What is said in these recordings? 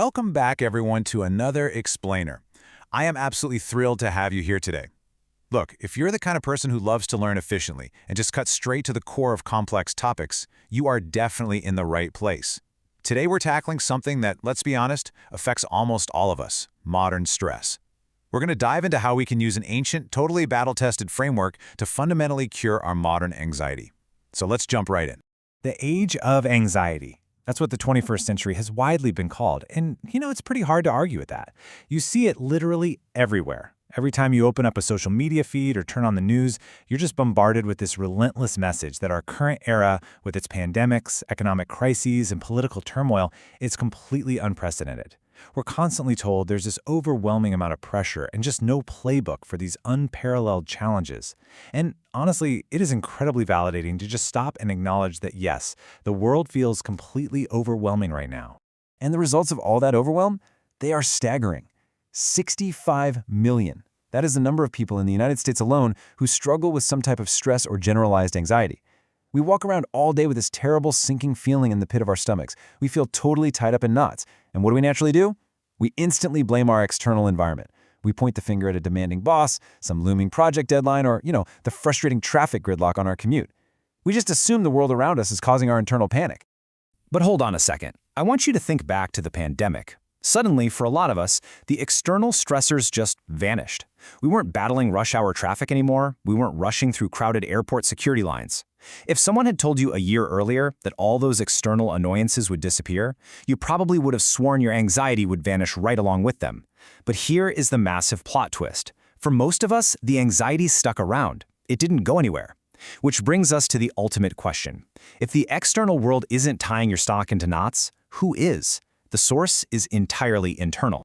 Welcome back, everyone, to another Explainer. I am absolutely thrilled to have you here today. Look, if you're the kind of person who loves to learn efficiently and just cut straight to the core of complex topics, you are definitely in the right place. Today we're tackling something that, let's be honest, affects almost all of us: modern stress. We're going to dive into how we can use an ancient, totally battle-tested framework to fundamentally cure our modern anxiety. So let's jump right in. The age of anxiety. That's what the 21st century has widely been called. And, it's pretty hard to argue with that. You see it literally everywhere. Every time you open up a social media feed or turn on the news, you're just bombarded with this relentless message that our current era, with its pandemics, economic crises, and political turmoil, is completely unprecedented. We're constantly told there's this overwhelming amount of pressure and just no playbook for these unparalleled challenges. And honestly, it is incredibly validating to just stop and acknowledge that yes, the world feels completely overwhelming right now. And the results of all that overwhelm? They are staggering. 65 million. That is the number of people in the United States alone who struggle with some type of stress or generalized anxiety. We walk around all day with this terrible sinking feeling in the pit of our stomachs. We feel totally tied up in knots. And what do we naturally do? We instantly blame our external environment. We point the finger at a demanding boss, some looming project deadline, or, the frustrating traffic gridlock on our commute. We just assume the world around us is causing our internal panic. But hold on a second. I want you to think back to the pandemic. Suddenly, for a lot of us, the external stressors just vanished. We weren't battling rush hour traffic anymore. We weren't rushing through crowded airport security lines. If someone had told you a year earlier that all those external annoyances would disappear, you probably would have sworn your anxiety would vanish right along with them. But here is the massive plot twist. For most of us, the anxiety stuck around. It didn't go anywhere. Which brings us to the ultimate question. If the external world isn't tying your stock into knots, who is? The source is entirely internal.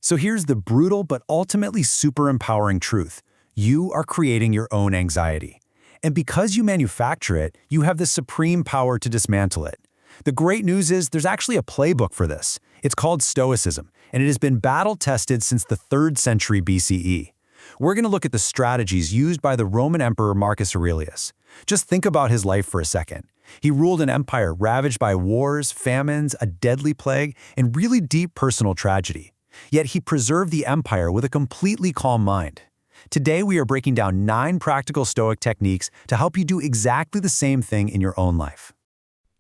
So here's the brutal but ultimately super empowering truth. You are creating your own anxiety. And because you manufacture it, you have the supreme power to dismantle it. The great news is there's actually a playbook for this. It's called Stoicism, and it has been battle-tested since the 3rd century BCE. We're going to look at the strategies used by the Roman Emperor Marcus Aurelius. Just think about his life for a second. He ruled an empire ravaged by wars, famines, a deadly plague, and really deep personal tragedy. Yet he preserved the empire with a completely calm mind. Today, we are breaking down 9 practical Stoic techniques to help you do exactly the same thing in your own life.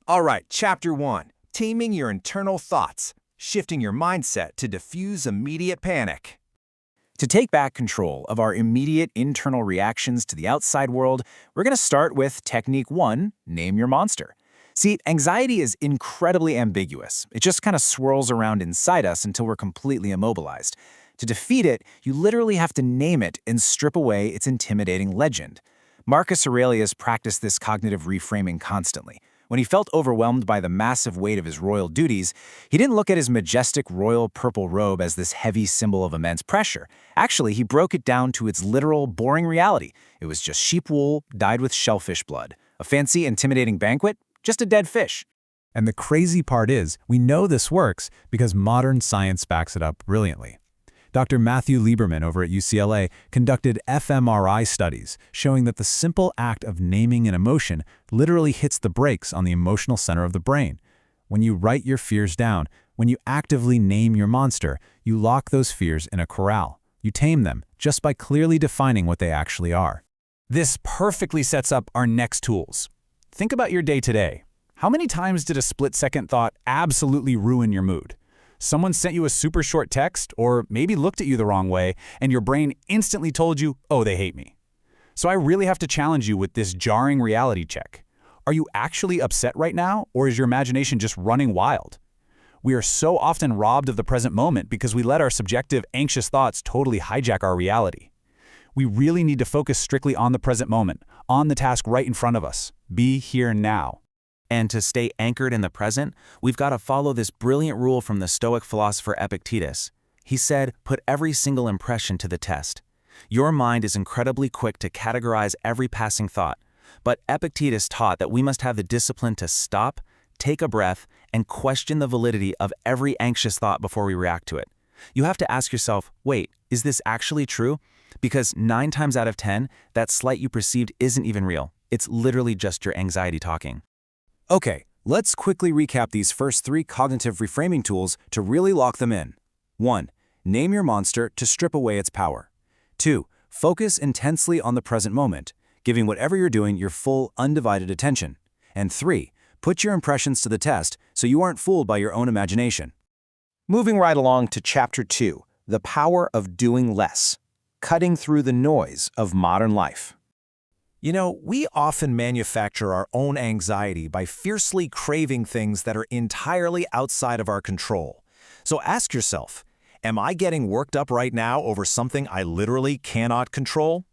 All right, Chapter 1. Taming your internal thoughts. Shifting your mindset to diffuse immediate panic. To take back control of our immediate internal reactions to the outside world, we're going to start with Technique 1, Name Your Monster. See, anxiety is incredibly ambiguous. It just kind of swirls around inside us until we're completely immobilized. To defeat it, you literally have to name it and strip away its intimidating legend. Marcus Aurelius practiced this cognitive reframing constantly. When he felt overwhelmed by the massive weight of his royal duties, he didn't look at his majestic royal purple robe as this heavy symbol of immense pressure. Actually, he broke it down to its literal, boring reality. It was just sheep wool dyed with shellfish blood. A fancy, intimidating banquet? Just a dead fish. And the crazy part is, we know this works because modern science backs it up brilliantly. Dr. Matthew Lieberman over at UCLA conducted fMRI studies showing that the simple act of naming an emotion literally hits the brakes on the emotional center of the brain. When you write your fears down, when you actively name your monster, you lock those fears in a corral. You tame them just by clearly defining what they actually are. This perfectly sets up our next tools. Think about your day today. How many times did a split-second thought absolutely ruin your mood? Someone sent you a super short text, or maybe looked at you the wrong way, and your brain instantly told you, oh, they hate me. So I really have to challenge you with this jarring reality check. Are you actually upset right now, or is your imagination just running wild? We are so often robbed of the present moment because we let our subjective, anxious thoughts totally hijack our reality. We really need to focus strictly on the present moment, on the task right in front of us. Be here now. And to stay anchored in the present, we've got to follow this brilliant rule from the Stoic philosopher Epictetus. He said, put every single impression to the test. Your mind is incredibly quick to categorize every passing thought, but Epictetus taught that we must have the discipline to stop, take a breath, and question the validity of every anxious thought before we react to it. You have to ask yourself, wait, is this actually true? Because 9 times out of 10, that slight you perceived isn't even real. It's literally just your anxiety talking. Okay, Let's quickly recap these first 3 cognitive reframing tools to really lock them in. 1. Name your monster to strip away its power. 2. Focus intensely on the present moment, giving whatever you're doing your full, undivided attention. And 3. Put your impressions to the test so you aren't fooled by your own imagination. Moving right along to Chapter 2, the power of doing less, cutting through the noise of modern life. You know, we often manufacture our own anxiety by fiercely craving things that are entirely outside of our control. So ask yourself, am I getting worked up right now over something I literally cannot control?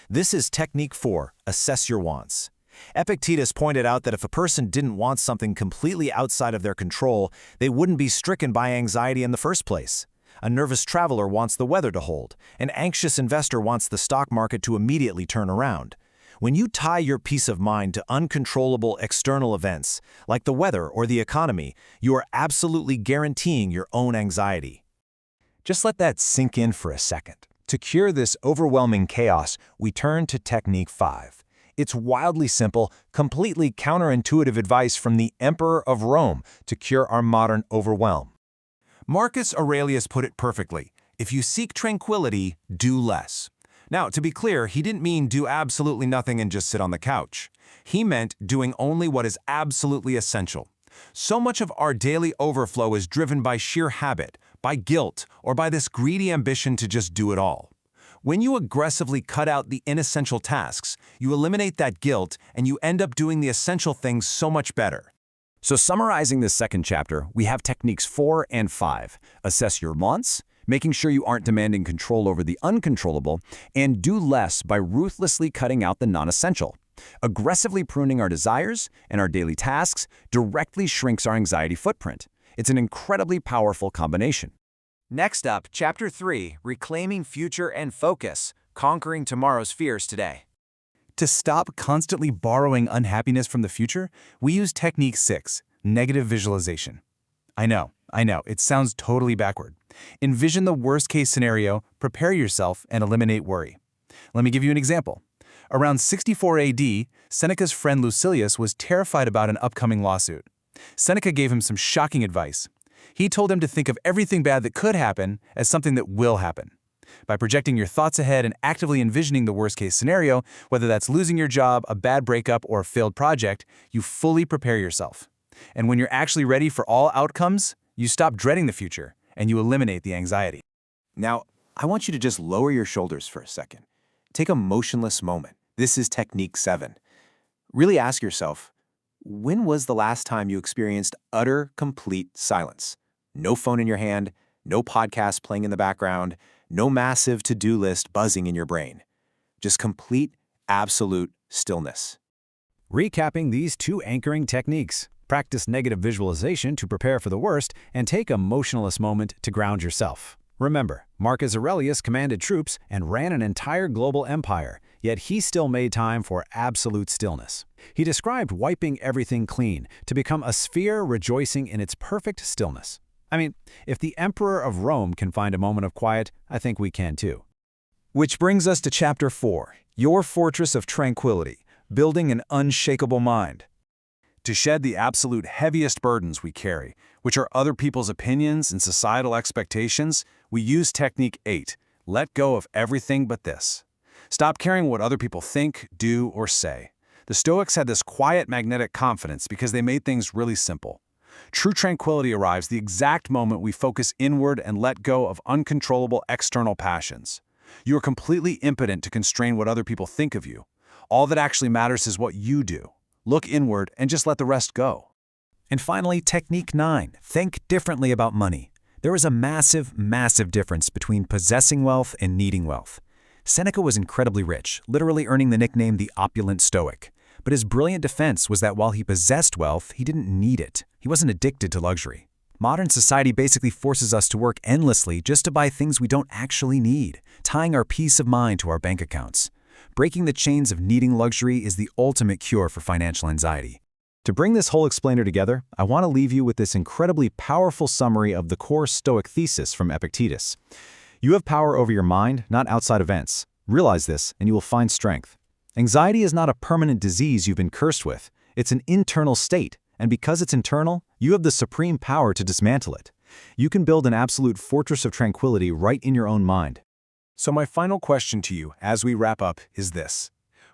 This is Technique 4, Assess Your Wants. Epictetus pointed out that if a person didn't want something completely outside of their control, they wouldn't be stricken by anxiety in the first place. A nervous traveler wants the weather to hold. An anxious investor wants the stock market to immediately turn around. When you tie your peace of mind to uncontrollable external events, like the weather or the economy, you are absolutely guaranteeing your own anxiety. Just let that sink in for a second. To cure this overwhelming chaos, we turn to Technique 5. It's wildly simple, completely counterintuitive advice from the Emperor of Rome to cure our modern overwhelm. Marcus Aurelius put it perfectly. If you seek tranquility, do less. Now, to be clear, he didn't mean do absolutely nothing and just sit on the couch. He meant doing only what is absolutely essential. So much of our daily overflow is driven by sheer habit, by guilt, or by this greedy ambition to just do it all. When you aggressively cut out the inessential tasks, you eliminate that guilt and you end up doing the essential things so much better. So summarizing this second chapter, we have techniques 4 and 5. Assess your wants, making sure you aren't demanding control over the uncontrollable, and do less by ruthlessly cutting out the non-essential. Aggressively pruning our desires and our daily tasks directly shrinks our anxiety footprint. It's an incredibly powerful combination. Next up, Chapter 3, Reclaiming Future and Focus, Conquering Tomorrow's Fears Today. To stop constantly borrowing unhappiness from the future, we use Technique 6, Negative Visualization. I know, it sounds totally backward. Envision the worst-case scenario, prepare yourself, and eliminate worry. Let me give you an example. Around 64 AD, Seneca's friend Lucilius was terrified about an upcoming lawsuit. Seneca gave him some shocking advice. He told him to think of everything bad that could happen as something that will happen. By projecting your thoughts ahead and actively envisioning the worst-case scenario, whether that's losing your job, a bad breakup, or a failed project, you fully prepare yourself. And when you're actually ready for all outcomes, you stop dreading the future and you eliminate the anxiety. Now, I want you to just lower your shoulders for a second. Take a motionless moment. This is Technique 7. Really ask yourself, when was the last time you experienced utter, complete silence? No phone in your hand, no podcast playing in the background, no massive to-do list buzzing in your brain. Just complete, absolute stillness. Recapping these 2 anchoring techniques. Practice negative visualization to prepare for the worst, and take a motionless moment to ground yourself. Remember, Marcus Aurelius commanded troops and ran an entire global empire, yet he still made time for absolute stillness. He described wiping everything clean to become a sphere rejoicing in its perfect stillness. I mean, if the Emperor of Rome can find a moment of quiet, I think we can too. Which brings us to Chapter 4, Your Fortress of Tranquility, Building an Unshakable Mind. To shed the absolute heaviest burdens we carry, which are other people's opinions and societal expectations, we use Technique 8, Let Go of Everything But This. Stop caring what other people think, do, or say. The Stoics had this quiet magnetic confidence because they made things really simple. True tranquility arrives the exact moment we focus inward and let go of uncontrollable external passions. You are completely impotent to constrain what other people think of you. All that actually matters is what you do. Look inward and just let the rest go. And finally, Technique 9, Think differently about money. There is a massive, massive difference between possessing wealth and needing wealth. Seneca was incredibly rich, literally earning the nickname the opulent Stoic. But his brilliant defense was that while he possessed wealth, he didn't need it. He wasn't addicted to luxury. Modern society basically forces us to work endlessly just to buy things we don't actually need, tying our peace of mind to our bank accounts. Breaking the chains of needing luxury is the ultimate cure for financial anxiety. To bring this whole explainer together, I want to leave you with this incredibly powerful summary of the core Stoic thesis from Epictetus. You have power over your mind, not outside events. Realize this, and you will find strength. Anxiety is not a permanent disease you've been cursed with. It's an internal state, And because it's internal, you have the supreme power to dismantle it. You can build an absolute fortress of tranquility right in your own mind. So my final question to you as we wrap up is this.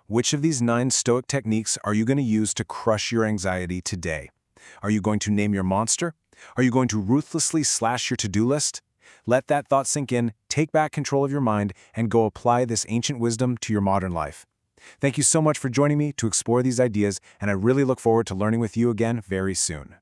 Which of these 9 Stoic techniques are you going to use to crush your anxiety today? Are you going to name your monster? Are you going to ruthlessly slash your to-do list? Let that thought sink in, take back control of your mind, and go apply this ancient wisdom to your modern life. Thank you so much for joining me to explore these ideas, and I really look forward to learning with you again very soon.